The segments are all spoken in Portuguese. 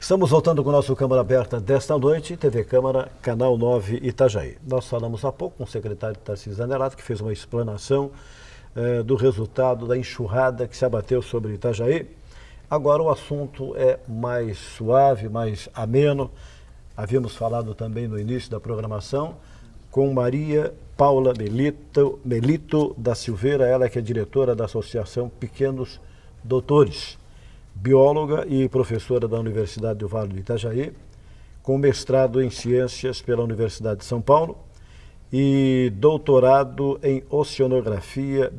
Estamos voltando com o nosso Câmara Aberta desta noite, TV Câmara, Canal 9 Itajaí. Nós falamos há pouco com o secretário Tarcísio Zanerato, que fez uma explanação do resultado da enxurrada que se abateu sobre Itajaí. Agora o assunto é mais suave, mais ameno. Havíamos falado também no início da programação com Maria Paula Melito da Silveira, ela que é diretora da Associação Pequenos Doutores, bióloga e professora da Universidade do Vale do Itajaí, com mestrado em Ciências pela Universidade de São Paulo e doutorado em Oceanografia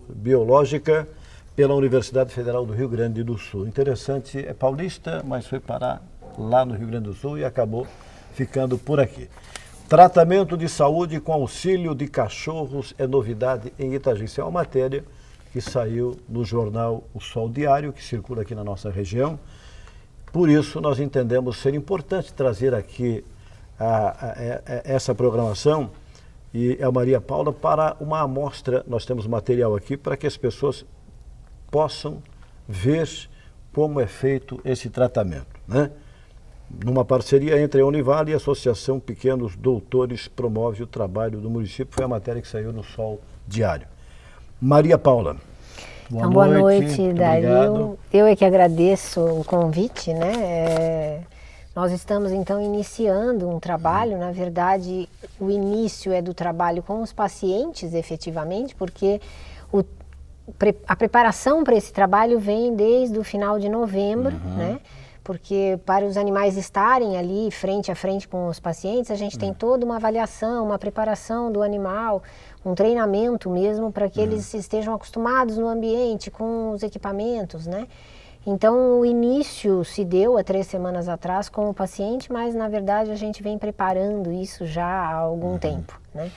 Biológica pela Universidade Federal do Rio Grande do Sul. Interessante, é paulista, mas foi parar lá no Rio Grande do Sul e acabou ficando por aqui. Tratamento de saúde com auxílio de cachorros é novidade em Itajaí. Isso é uma matéria que saiu no jornal O Sol Diário, que circula aqui na nossa região. Por isso, nós entendemos ser importante trazer aqui essa programação e a Maria Paula para uma amostra. Nós temos material aqui para que as pessoas possam ver como é feito esse tratamento, né? Numa parceria entre a Univale e a Associação Pequenos Doutores promove o trabalho do município. Foi a matéria que saiu no Sol Diário. Maria Paula. Boa noite, Dario. Eu é que agradeço o convite, né? Nós estamos então iniciando um trabalho, na verdade o início é do trabalho com os pacientes efetivamente, porque a preparação para esse trabalho vem desde o final de novembro, né? Porque para os animais estarem ali frente a frente com os pacientes, a gente tem toda uma avaliação, uma preparação do animal, um treinamento mesmo para que eles estejam acostumados no ambiente, com os equipamentos, né? Então o início se deu há 3 semanas atrás com o paciente, mas na verdade a gente vem preparando isso já há algum tempo, né?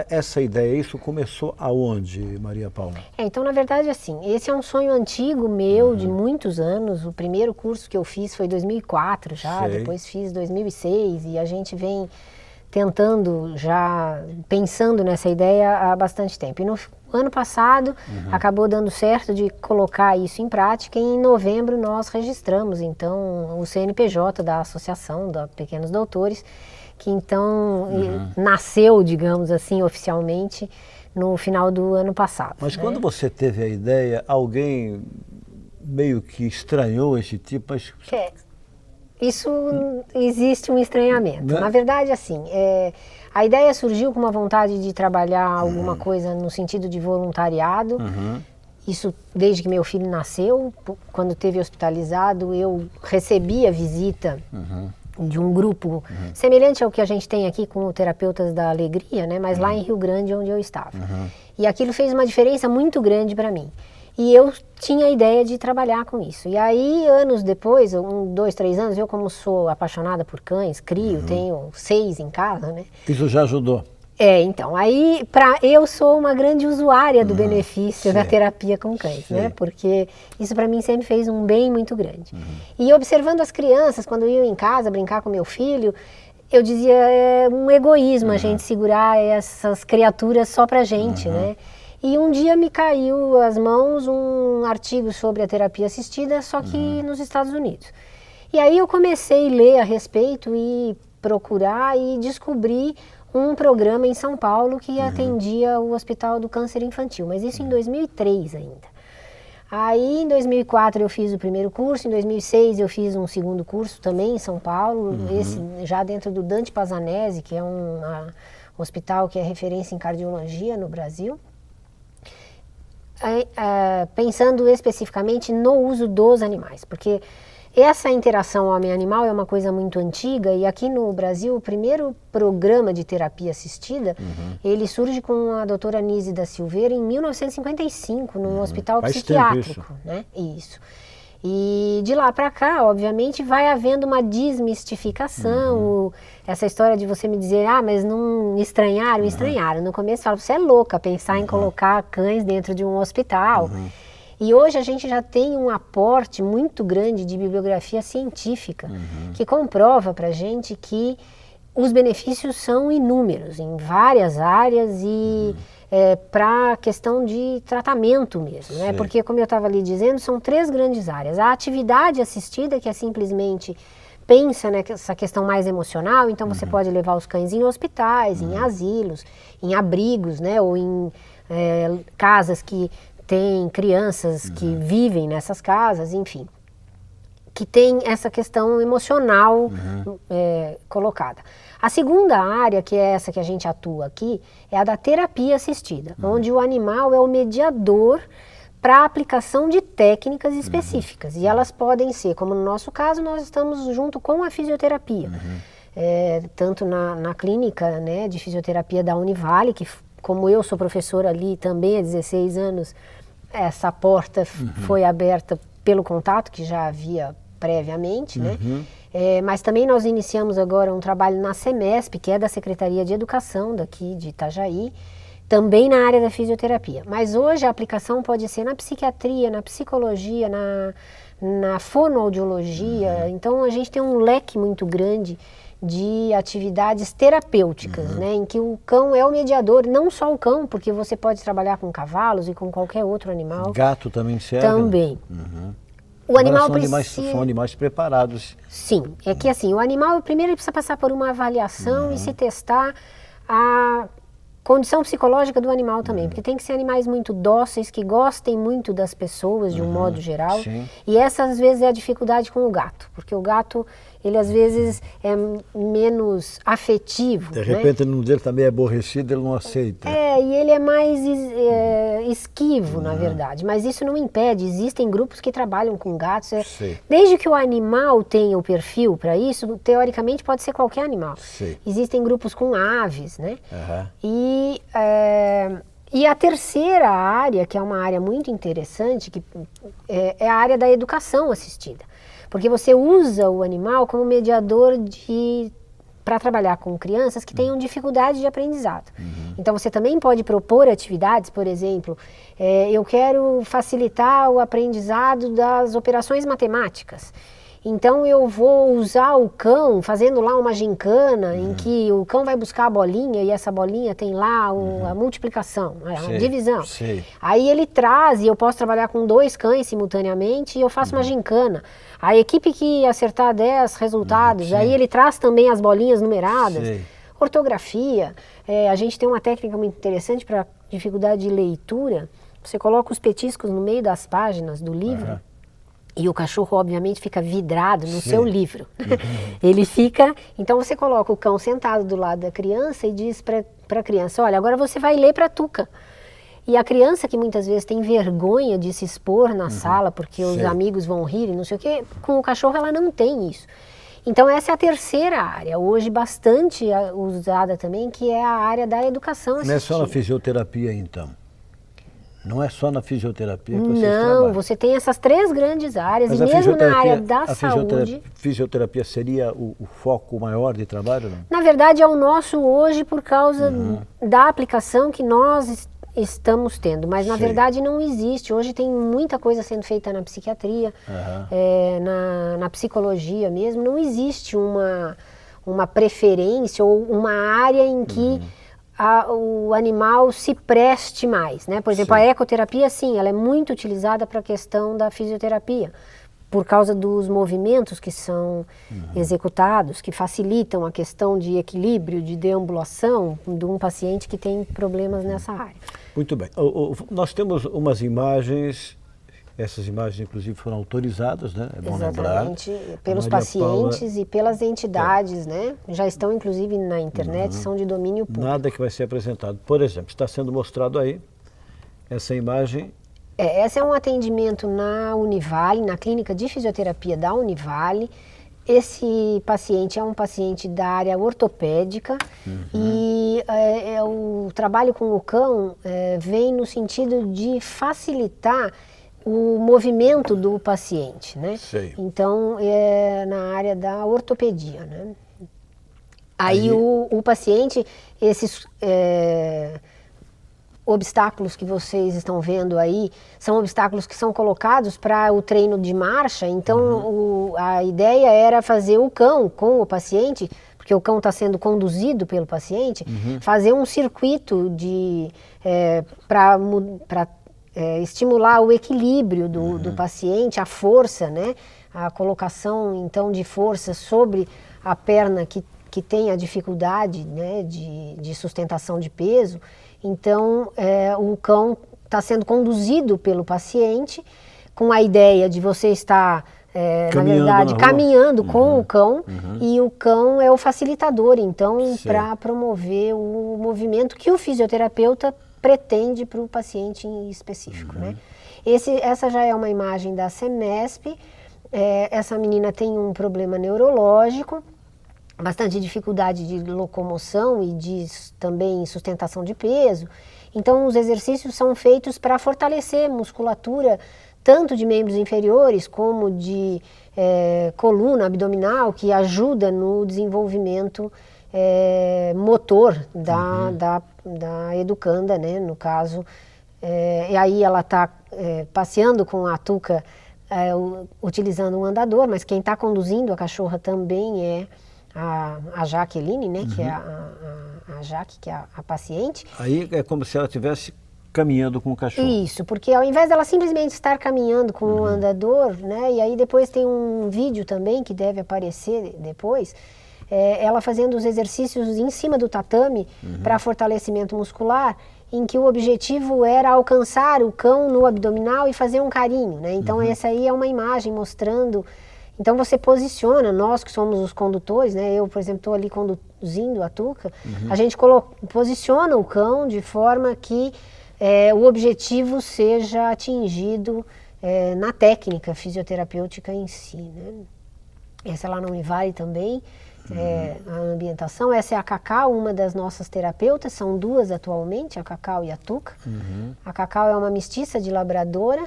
Essa ideia, isso começou aonde, Maria Paula? Então, na verdade, assim, esse é um sonho antigo meu, de muitos anos. O primeiro curso que eu fiz foi em 2004 já, depois fiz em 2006, e a gente vem tentando, já pensando nessa ideia há bastante tempo. E no ano passado, acabou dando certo de colocar isso em prática, e em novembro nós registramos, então, o CNPJ da Associação da Pequenos Doutores, que então nasceu, digamos assim, oficialmente no final do ano passado. Mas quando você teve a ideia, alguém meio que estranhou esse tipo? Isso existe um estranhamento. Né? Na verdade, assim, a ideia surgiu com uma vontade de trabalhar alguma coisa no sentido de voluntariado. Isso desde que meu filho nasceu. Quando esteve hospitalizado, eu recebi a visita de um grupo semelhante ao que a gente tem aqui com o Terapeutas da Alegria, né? Mas lá em Rio Grande, onde eu estava. E aquilo fez uma diferença muito grande para mim. E eu tinha a ideia de trabalhar com isso. E aí, anos depois, 2, 3 anos, eu como sou apaixonada por cães, crio, tenho 6 em casa, né? Isso já ajudou? Então, aí eu sou uma grande usuária do benefício da terapia com cães, né? Porque isso para mim sempre fez um bem muito grande. E observando as crianças, quando iam em casa brincar com meu filho, eu dizia, é um egoísmo a gente segurar essas criaturas só pra gente, né? E um dia me caiu às mãos um artigo sobre a terapia assistida, só que nos Estados Unidos. E aí eu comecei a ler a respeito e procurar e descobri um programa em São Paulo que atendia o Hospital do Câncer Infantil, mas isso em 2003 ainda. Aí em 2004 eu fiz o primeiro curso, em 2006 eu fiz um segundo curso também em São Paulo, esse já dentro do Dante Pazzanese, que é um hospital que é referência em cardiologia no Brasil. Pensando especificamente no uso dos animais, porque essa interação homem-animal é uma coisa muito antiga e aqui no Brasil o primeiro programa de terapia assistida, ele surge com a doutora Nise da Silveira em 1955, num hospital psiquiátrico, né? Isso. E de lá para cá, obviamente, vai havendo uma desmistificação, essa história de você me dizer, mas não estranharam, estranharam. No começo fala, você é louca pensar em colocar cães dentro de um hospital. E hoje a gente já tem um aporte muito grande de bibliografia científica que comprova pra gente que os benefícios são inúmeros, em várias áreas e para a questão de tratamento mesmo, né? Porque, como eu estava ali dizendo, são 3 grandes áreas. A atividade assistida, que é simplesmente pensa nessa questão mais emocional, então você pode levar os cães em hospitais, em asilos, em abrigos, né? Ou em casas que têm crianças que vivem nessas casas, enfim, que tem essa questão emocional colocada. A segunda área, que é essa que a gente atua aqui, é a da terapia assistida, onde o animal é o mediador para a aplicação de técnicas específicas. E elas podem ser, como no nosso caso, nós estamos junto com a fisioterapia. Tanto na clínica, né, de fisioterapia da Univale, que como eu sou professora ali também há 16 anos, essa porta foi aberta pelo contato que já havia previamente, né? Mas também nós iniciamos agora um trabalho na SEMESP, que é da Secretaria de Educação daqui de Itajaí, também na área da fisioterapia. Mas hoje a aplicação pode ser na psiquiatria, na psicologia, na fonoaudiologia. Então a gente tem um leque muito grande de atividades terapêuticas, né, em que o cão é o mediador, não só o cão, porque você pode trabalhar com cavalos e com qualquer outro animal. Gato também serve? Também. O animal são animais preparados. Sim, é que assim, o animal primeiro ele precisa passar por uma avaliação e se testar a condição psicológica do animal também, porque tem que ser animais muito dóceis, que gostem muito das pessoas de um modo geral. Sim. E essa às vezes é a dificuldade com o gato, porque o gato, ele às vezes é menos afetivo. De repente, um dele está meio aborrecido, ele não aceita. E ele é mais esquivo, na verdade. Mas isso não impede, existem grupos que trabalham com gatos. Desde que o animal tenha o perfil para isso, teoricamente pode ser qualquer animal. Existem grupos com aves, né? E a terceira área, que é uma área muito interessante, que é a área da educação assistida. Porque você usa o animal como mediador para trabalhar com crianças que tenham dificuldade de aprendizado. Então você também pode propor atividades, por exemplo, eu quero facilitar o aprendizado das operações matemáticas. Então eu vou usar o cão fazendo lá uma gincana em que o cão vai buscar a bolinha e essa bolinha tem lá a multiplicação, a divisão. Aí ele traz e eu posso trabalhar com 2 cães simultaneamente e eu faço uma gincana. A equipe que acertar 10 resultados, aí ele traz também as bolinhas numeradas. Ortografia, a gente tem uma técnica muito interessante para dificuldade de leitura. Você coloca os petiscos no meio das páginas do livro. E o cachorro, obviamente, fica vidrado no seu livro. Ele fica... Então, você coloca o cão sentado do lado da criança e diz para a criança, olha, agora você vai ler para a Tuca. E a criança, que muitas vezes tem vergonha de se expor na sala, porque os amigos vão rir e não sei o quê, com o cachorro ela não tem isso. Então, essa é a terceira área, hoje bastante usada também, que é a área da educação assistida. Não é só na fisioterapia, então? Não é só na fisioterapia que vocês trabalham? Não, você tem essas 3 grandes áreas, mas e mesmo na área da saúde... A fisioterapia seria o foco maior de trabalho, não? Na verdade, é o nosso hoje por causa da aplicação que nós estamos tendo, mas na verdade não existe. Hoje tem muita coisa sendo feita na psiquiatria, na psicologia mesmo. Não existe uma preferência ou uma área em que... o animal se preste mais, né? Por exemplo, a ecoterapia, sim, ela é muito utilizada para a questão da fisioterapia, por causa dos movimentos que são executados, que facilitam a questão de equilíbrio, de deambulação de um paciente que tem problemas nessa área. Muito bem. Nós temos umas imagens, essas imagens inclusive foram autorizadas, né? É bom Exatamente, lembrar. pelos pacientes e pelas entidades, né? Já estão inclusive na internet, são de domínio público. Nada que vai ser apresentado. Por exemplo, está sendo mostrado aí essa imagem. Esse é um atendimento na Univale, na clínica de fisioterapia da Univale. Esse paciente é um paciente da área ortopédica e o trabalho com o cão vem no sentido de facilitar o movimento do paciente, né? Então, é na área da ortopedia, né? Aí o paciente, esses obstáculos que vocês estão vendo aí, são obstáculos que são colocados para o treino de marcha, então a ideia era fazer o cão com o paciente, porque o cão está sendo conduzido pelo paciente, fazer um circuito para estimular o equilíbrio do paciente, a força, né? A colocação, então, de força sobre a perna que tem a dificuldade, né, de sustentação de peso. Então, o cão está sendo conduzido pelo paciente com a ideia de você estar, na verdade, caminhando com o cão, e o cão é o facilitador, então, para promover o movimento que o fisioterapeuta pretende para o paciente em específico, né? Essa já é uma imagem da SEMESP. Essa menina tem um problema neurológico, bastante dificuldade de locomoção e também sustentação de peso. Então, os exercícios são feitos para fortalecer musculatura, tanto de membros inferiores como de coluna abdominal, que ajuda no desenvolvimento motor da educanda, né, no caso. E aí ela está passeando com a Tuca, utilizando um andador, mas quem está conduzindo a cachorra também é a Jaqueline, né, que é a Jaque, que é a paciente. Aí é como se ela estivesse caminhando com o cachorro. Isso, porque ao invés dela simplesmente estar caminhando com o andador, né, e aí depois tem um vídeo também que deve aparecer depois, ela fazendo os exercícios em cima do tatame para fortalecimento muscular, em que o objetivo era alcançar o cão no abdominal e fazer um carinho, né? Então essa aí é uma imagem mostrando. Então você posiciona, nós que somos os condutores, né? Eu, por exemplo, estou ali conduzindo a Tuca, a gente posiciona o cão de forma que o objetivo seja atingido na técnica fisioterapêutica em si, né? Essa lá não me vale também. A ambientação. Essa é a Cacau, uma das nossas terapeutas, são duas atualmente, a Cacau e a Tuca. A Cacau é uma mestiça de labradora,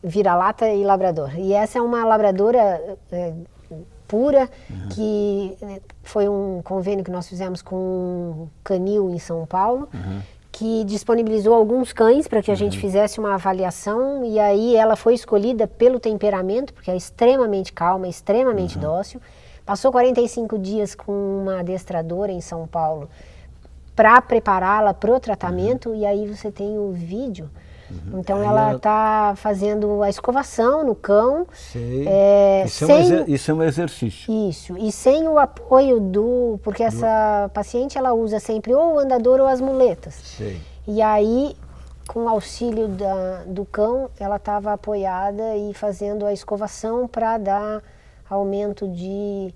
vira-lata e labrador. E essa é uma labradora pura, que foi um convênio que nós fizemos com um canil em São Paulo, que disponibilizou alguns cães para que a gente fizesse uma avaliação, e aí ela foi escolhida pelo temperamento, porque é extremamente calma, extremamente dócil. Passou 45 dias com uma adestradora em São Paulo para prepará-la para o tratamento, e aí você tem o vídeo. Então ela está fazendo a escovação no cão. Isso é um exercício. Isso, e sem o apoio porque essa paciente ela usa sempre ou o andador ou as muletas. Sei. E aí, com o auxílio do cão, ela estava apoiada e fazendo a escovação para dar aumento de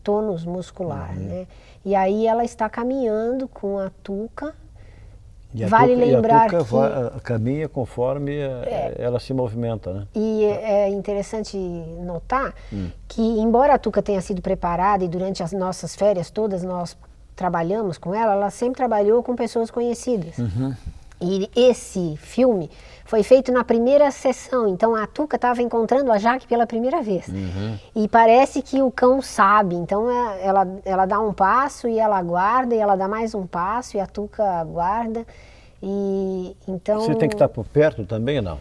tônus muscular, né? E aí ela está caminhando com a Tuca. Vale lembrar que a Tuca caminha conforme ela se movimenta, né? E é interessante notar que, embora a Tuca tenha sido preparada e durante as nossas férias todas nós trabalhamos com ela, ela sempre trabalhou com pessoas conhecidas. E esse filme foi feito na primeira sessão, então a Tuca estava encontrando a Jaque pela primeira vez. E parece que o cão sabe, então ela dá um passo e ela aguarda, e ela dá mais um passo e a Tuca aguarda. E então você tem que estar por perto também ou não?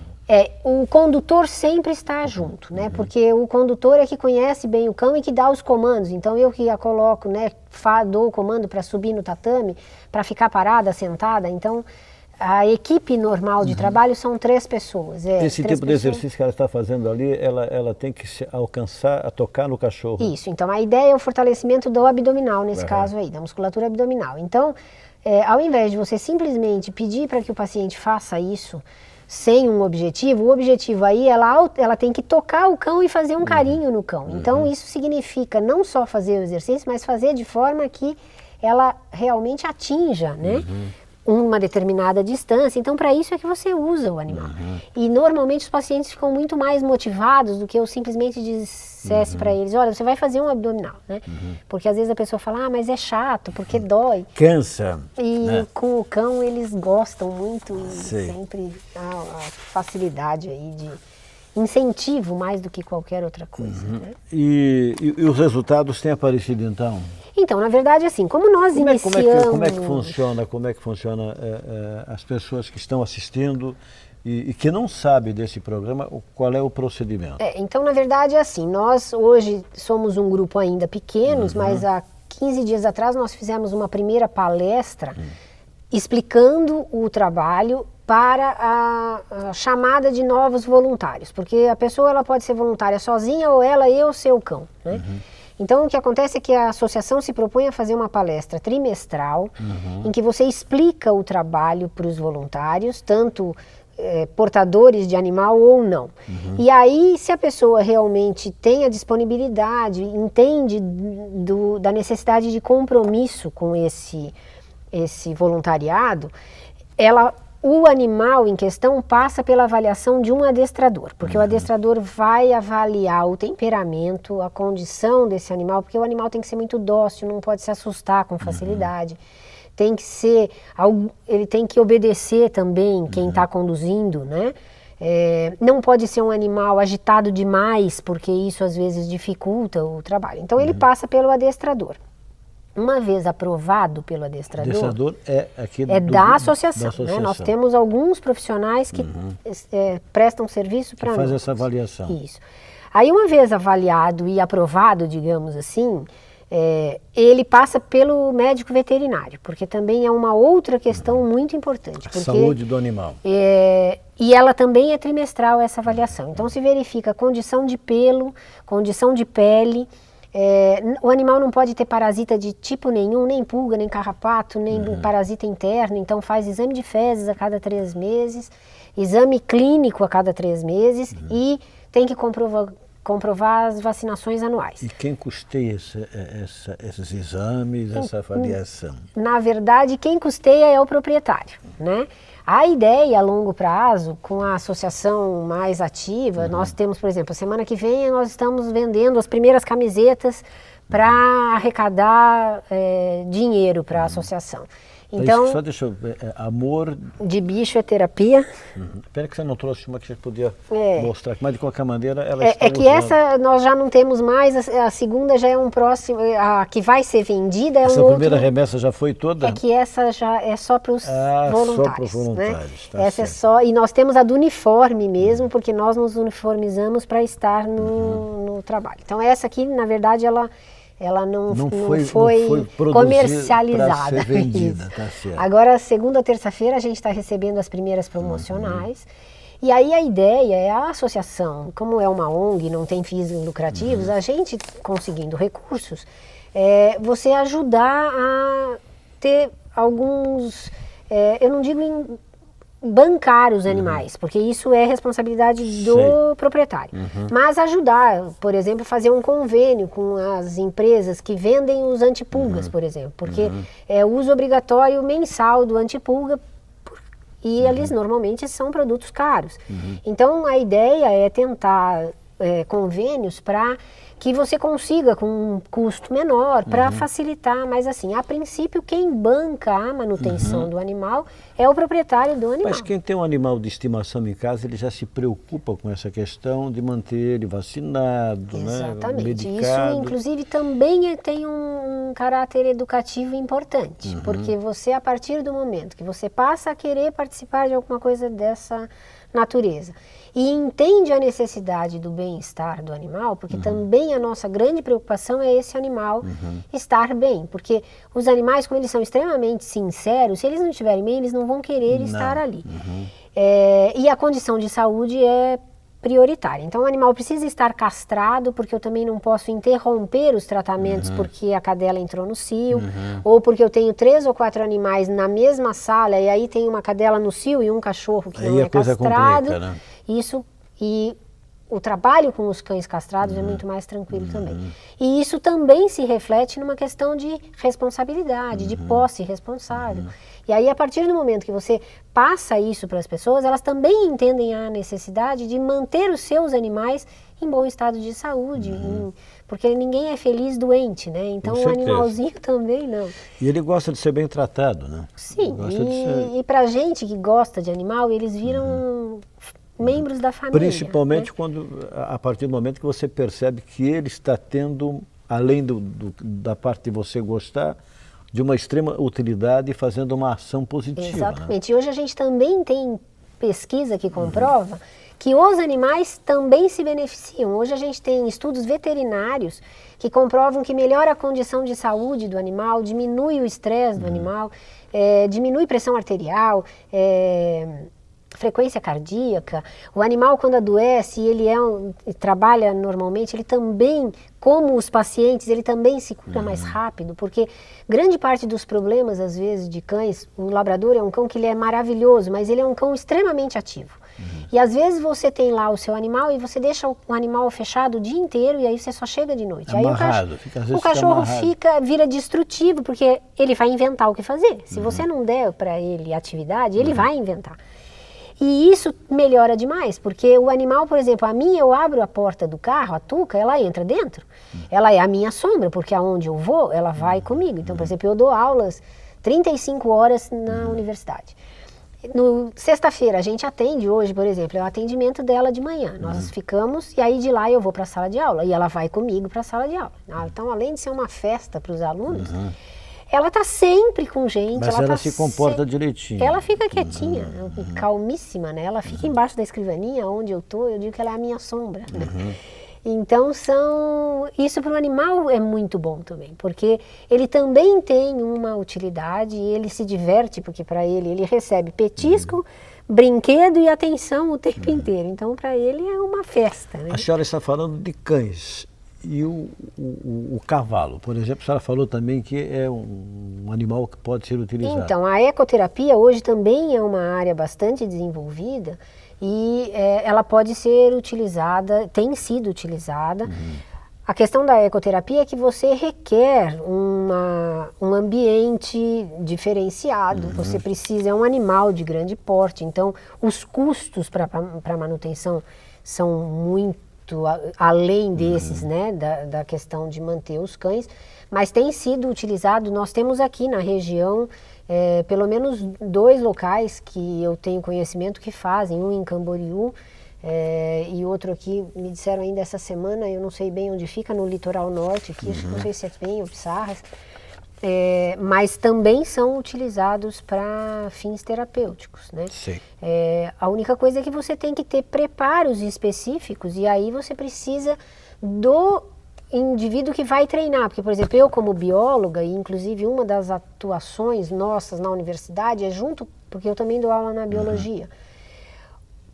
O condutor sempre está junto, né? Porque o condutor é que conhece bem o cão e que dá os comandos. Então eu que a coloco, né, dou o comando para subir no tatame, para ficar parada, sentada. Então a equipe normal de trabalho são 3 pessoas. Esse tipo de exercício que ela está fazendo ali, ela tem que alcançar a tocar no cachorro. Isso, então a ideia é o fortalecimento do abdominal, nesse caso aí, da musculatura abdominal. Então, ao invés de você simplesmente pedir para que o paciente faça isso sem um objetivo, o objetivo aí, ela tem que tocar o cão e fazer um carinho no cão. Então isso significa não só fazer o exercício, mas fazer de forma que ela realmente atinja, né? Uma determinada distância. Então, para isso é que você usa o animal. E normalmente os pacientes ficam muito mais motivados do que eu simplesmente dissesse para eles, olha, você vai fazer um abdominal, né? Porque às vezes a pessoa fala, mas é chato, porque dói. Cansa. E com o cão eles gostam muito e sempre há a facilidade aí de incentivo mais do que qualquer outra coisa. Né? E os resultados têm aparecido então? Então, na verdade, assim, como nós iniciamos... Como é que funciona as pessoas que estão assistindo, e que não sabe desse programa, qual é o procedimento? Então, na verdade, é assim, nós hoje somos um grupo ainda pequenos, mas há 15 dias atrás nós fizemos uma primeira palestra explicando o trabalho para a chamada de novos voluntários, porque a pessoa ela pode ser voluntária sozinha ou ela e o seu cão, né? Então, o que acontece é que a associação se propõe a fazer uma palestra trimestral em que você explica o trabalho para os voluntários, tanto portadores de animal ou não. E aí, se a pessoa realmente tem a disponibilidade, entende da necessidade de compromisso com esse voluntariado, o animal em questão passa pela avaliação de um adestrador, porque o adestrador vai avaliar o temperamento, a condição desse animal, porque o animal tem que ser muito dócil, não pode se assustar com facilidade, tem que ser, ele tem que obedecer também quem está conduzindo, né? Não pode ser um animal agitado demais, porque isso às vezes dificulta o trabalho. Então ele passa pelo adestrador. Uma vez aprovado pelo adestrador, adestrador aqui da associação, né? Nós temos alguns profissionais que prestam serviço para nós. Faz essa avaliação. Isso. Aí, uma vez avaliado e aprovado, digamos assim, ele passa pelo médico veterinário, porque também é uma outra questão muito importante. A saúde do animal. E ela também é trimestral, essa avaliação. Então, se verifica condição de pelo, condição de pele. O animal não pode ter parasita de tipo nenhum, nem pulga, nem carrapato, nem parasita interno, então faz exame de fezes a cada 3 meses, exame clínico a cada 3 meses e tem que comprovar as vacinações anuais. E quem custeia esses exames, essa avaliação? Na verdade, quem custeia é o proprietário, né? A ideia a longo prazo, com a associação mais ativa, nós temos, por exemplo, a semana que vem nós estamos vendendo as primeiras camisetas para arrecadar dinheiro para a associação. Então, só deixa eu ver, amor de bicho é terapia. Espera que você não trouxe uma que a gente podia mostrar, mas de qualquer maneira ela está que usando. Essa nós já não temos mais, a segunda já é um próximo, a que vai ser vendida essa primeira remessa já foi toda? Que essa já é só para os voluntários. Só para os voluntários, né? Tá essa certo. é só, e nós temos a do uniforme mesmo, porque nós nos uniformizamos para estar no trabalho. Então essa aqui, na verdade, ela não foi comercializada. Para ser vendida, tá certo. Agora, segunda ou terça-feira, a gente está recebendo as primeiras promocionais. E aí a ideia é a associação, como é uma ONG, não tem fins lucrativos, a gente conseguindo recursos, você ajudar a ter alguns, eu não digo bancar os animais, porque isso é responsabilidade do proprietário. Mas ajudar, por exemplo, fazer um convênio com as empresas que vendem os antipulgas, por exemplo, porque é uso obrigatório mensal do antipulga e eles normalmente são produtos caros. Então a ideia é tentar convênios para que você consiga com um custo menor para facilitar, mas assim, a princípio quem banca a manutenção do animal é o proprietário do animal. Mas quem tem um animal de estimação em casa, ele já se preocupa com essa questão de manter ele vacinado, Exatamente. Medicado. Isso, inclusive, também tem um caráter educativo importante, porque você, a partir do momento que você passa a querer participar de alguma coisa dessa natureza e entende a necessidade do bem-estar do animal, porque também a nossa grande preocupação é esse animal estar bem, porque os animais, como eles são extremamente sinceros, se eles não estiverem bem, eles não vão querer estar ali. E a condição de saúde é prioritária. Então o animal precisa estar castrado, porque eu também não posso interromper os tratamentos porque a cadela entrou no cio, ou porque eu tenho 3 ou 4 animais na mesma sala e aí tem uma cadela no cio e um cachorro que não é castrado. Complica, né? Isso, e o trabalho com os cães castrados é muito mais tranquilo também. E isso também se reflete numa questão de responsabilidade, de posse responsável. E aí, a partir do momento que você passa isso para as pessoas, elas também entendem a necessidade de manter os seus animais em bom estado de saúde, porque ninguém é feliz doente, né? Então o animalzinho também não. E ele gosta de ser bem tratado, né? Sim, e para gente que gosta de animal, eles viram membros da família. Principalmente quando, a partir do momento que você percebe que ele está tendo, além da parte de você gostar, de uma extrema utilidade e fazendo uma ação positiva. Exatamente. Né? E hoje a gente também tem pesquisa que comprova que os animais também se beneficiam. Hoje a gente tem estudos veterinários que comprovam que melhora a condição de saúde do animal, diminui o estresse do animal, diminui pressão arterial, frequência cardíaca. O animal, quando adoece e ele trabalha normalmente, ele também, como os pacientes, ele também se cura mais rápido, porque grande parte dos problemas, às vezes, de cães, o labrador é um cão que ele é maravilhoso, mas ele é um cão extremamente ativo. E às vezes você tem lá o seu animal e você deixa o animal fechado o dia inteiro e aí você só chega de noite. Amarrado, aí o cachorro vira destrutivo, porque ele vai inventar o que fazer. Se você não der para ele atividade, ele vai inventar. E isso melhora demais, porque o animal, por exemplo, a minha, eu abro a porta do carro, a Tuca, ela entra dentro. Ela é a minha sombra, porque aonde eu vou, ela vai comigo. Então, por exemplo, eu dou aulas 35 horas na universidade. Sexta-feira, a gente atende hoje, por exemplo, é o atendimento dela de manhã. Nós ficamos e aí de lá eu vou para a sala de aula e ela vai comigo para a sala de aula. Então, além de ser uma festa para os alunos, ela está sempre com gente. Mas ela se comporta direitinho. Ela fica quietinha, calmíssima, né? Ela fica embaixo da escrivaninha, onde eu tô, eu digo que ela é a minha sombra. Né? Então, isso para o animal é muito bom também, porque ele também tem uma utilidade e ele se diverte, porque para ele recebe petisco, brinquedo e atenção o tempo inteiro. Então, para ele é uma festa. Né? A senhora está falando de cães. E o cavalo, por exemplo, a senhora falou também que é um animal que pode ser utilizado. Então, a ecoterapia hoje também é uma área bastante desenvolvida e ela pode ser utilizada, tem sido utilizada. A questão da ecoterapia é que você requer um ambiente diferenciado, você precisa, é um animal de grande porte, então os custos para manutenção são muito além desses, né, da questão de manter os cães, mas tem sido utilizado. Nós temos aqui na região pelo menos 2 locais que eu tenho conhecimento que fazem, um em Camboriú e outro aqui, me disseram ainda essa semana, eu não sei bem onde fica, no litoral norte, aqui, não sei se é bem ou Pissarras, mas também são utilizados para fins terapêuticos, né? Sim. A única coisa é que você tem que ter preparos específicos e aí você precisa do indivíduo que vai treinar, porque, por exemplo, eu como bióloga, e inclusive uma das atuações nossas na universidade é junto, porque eu também dou aula na biologia.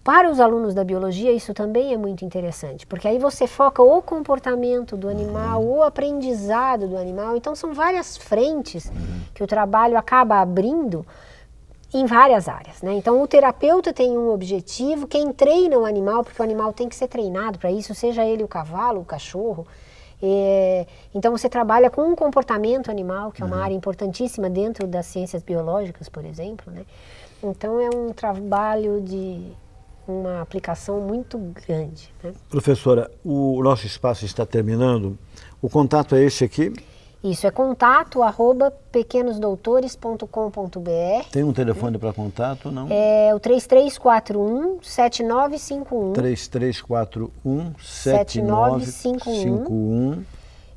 Para os alunos da biologia, isso também é muito interessante, porque aí você foca o comportamento do animal, o aprendizado do animal. Então, são várias frentes que o trabalho acaba abrindo em várias áreas, né? Então, o terapeuta tem um objetivo, quem treina o animal, porque o animal tem que ser treinado para isso, seja ele o cavalo, o cachorro. Então, você trabalha com um comportamento animal, que é uma área importantíssima dentro das ciências biológicas, por exemplo, né? Então, é um trabalho de uma aplicação muito grande. Né? Professora, o nosso espaço está terminando. O contato é esse aqui? Isso, é contato@pequenosdoutores.com.br. Tem um telefone para contato, não? É o 3341-7951. 3341-7951.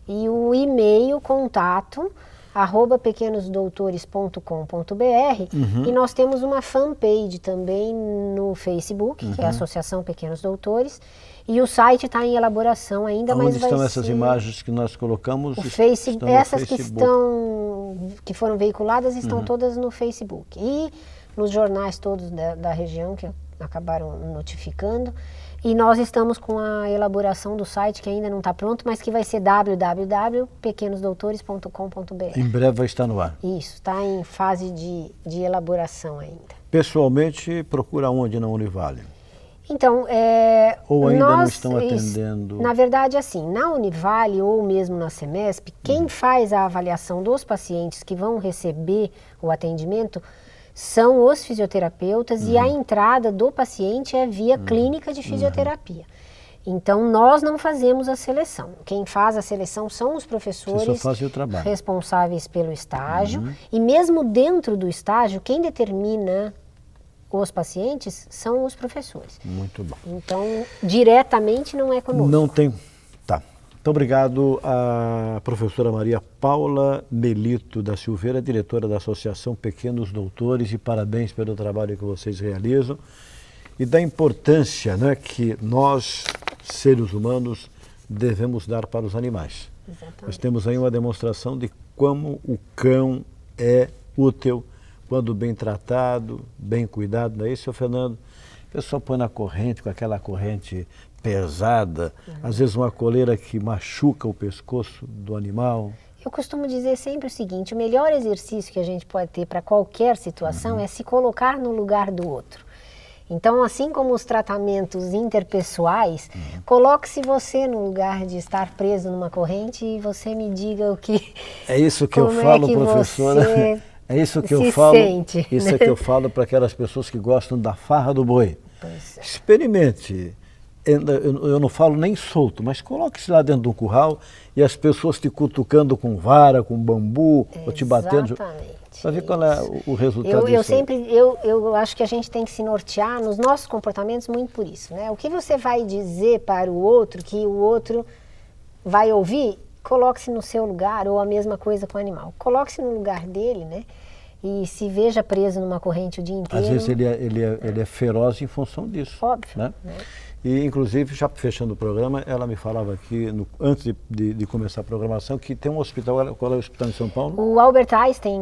E o e-mail contato@pequenosdoutores.com.br. E nós temos uma fanpage também no Facebook, que é a Associação Pequenos Doutores, e o site está em elaboração ainda, mas Onde estão essas imagens que nós colocamos? Essas que foram veiculadas estão todas no Facebook e nos jornais todos da região que acabaram notificando. E nós estamos com a elaboração do site que ainda não está pronto, mas que vai ser www.pequenosdoutores.com.br. Em breve vai estar no ar. Isso, está em fase de elaboração ainda. Pessoalmente, procura onde na Univale? Então, ou ainda não estão atendendo? Na verdade, assim, na Univale ou mesmo na Semesp, quem faz a avaliação dos pacientes que vão receber o atendimento são os fisioterapeutas e a entrada do paciente é via clínica de fisioterapia. Então, nós não fazemos a seleção. Quem faz a seleção são os professores responsáveis pelo estágio. E mesmo dentro do estágio, quem determina os pacientes são os professores. Muito bom. Então, diretamente não é conosco. Não tem. Tá. Muito obrigado à professora Maria Paula Melito da Silveira, diretora da Associação Pequenos Doutores, e parabéns pelo trabalho que vocês realizam. e da importância, né, que nós, seres humanos, devemos dar para os animais. Exatamente. Nós temos aí uma demonstração de como o cão é útil quando bem tratado, bem cuidado, não é isso, seu Fernando? A pessoa põe na corrente, com aquela corrente pesada, às vezes uma coleira que machuca o pescoço do animal. Eu costumo dizer sempre o seguinte, o melhor exercício que a gente pode ter para qualquer situação é se colocar no lugar do outro. Então, assim como os tratamentos interpessoais, coloque-se você no lugar de estar preso numa corrente e você me diga o que... É isso que eu como falo, é que professora. você É isso que eu se falo. sente, Isso é né? que eu falo para aquelas pessoas que gostam da farra do boi. Pois é. Experimente. Eu não falo nem solto, mas coloque-se lá dentro de um curral e as pessoas te cutucando com vara, com bambu, ou te batendo. Exatamente. Para ver qual é o resultado disso. Eu acho que a gente tem que se nortear nos nossos comportamentos muito por isso, né? O que você vai dizer para o outro que o outro vai ouvir, coloque-se no seu lugar, ou a mesma coisa com o animal. Coloque-se no lugar dele, né? E se veja preso numa corrente o dia inteiro. Às vezes ele é feroz em função disso. Óbvio. Né? Né? E, inclusive, já fechando o programa, ela me falava aqui, antes de começar a programação, que tem um hospital, qual é o hospital em São Paulo? O Albert Einstein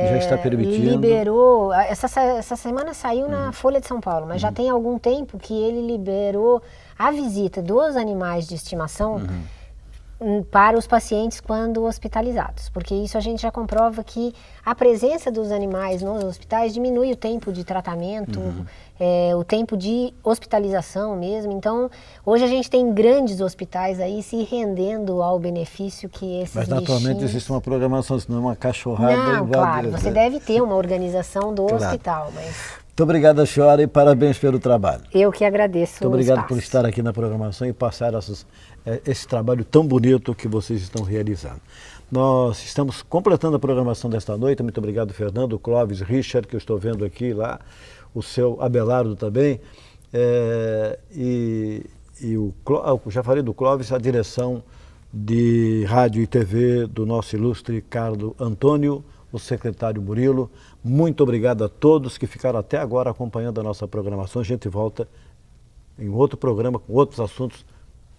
já está permitindo. Liberou, essa semana saiu na Folha de São Paulo, mas já tem algum tempo que ele liberou a visita dos animais de estimação para os pacientes quando hospitalizados, porque isso a gente já comprova que a presença dos animais nos hospitais diminui o tempo de tratamento, o tempo de hospitalização mesmo. Então, hoje a gente tem grandes hospitais aí se rendendo ao benefício que esses Mas naturalmente bichinhos... existe uma programação, senão uma cachorrada Não, invade. claro, você deve ter uma organização do Claro. hospital, mas Muito obrigado, senhora, e parabéns pelo trabalho. eu que agradeço. Muito obrigado o por espaço. estar aqui na programação e passar esse trabalho tão bonito que vocês estão realizando. Nós estamos completando a programação desta noite. Muito obrigado, Fernando, Clóvis, Richard, que eu estou vendo aqui lá, o seu Abelardo também. Já falei do Clóvis, a direção de rádio e TV do nosso ilustre Carlos Antônio, o secretário Murilo. Muito obrigado a todos que ficaram até agora acompanhando a nossa programação. A gente volta em outro programa com outros assuntos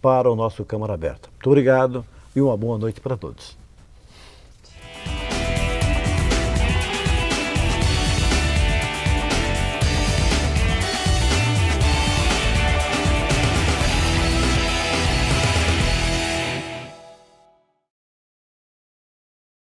para o nosso Câmara Aberta. Muito obrigado e uma boa noite para todos.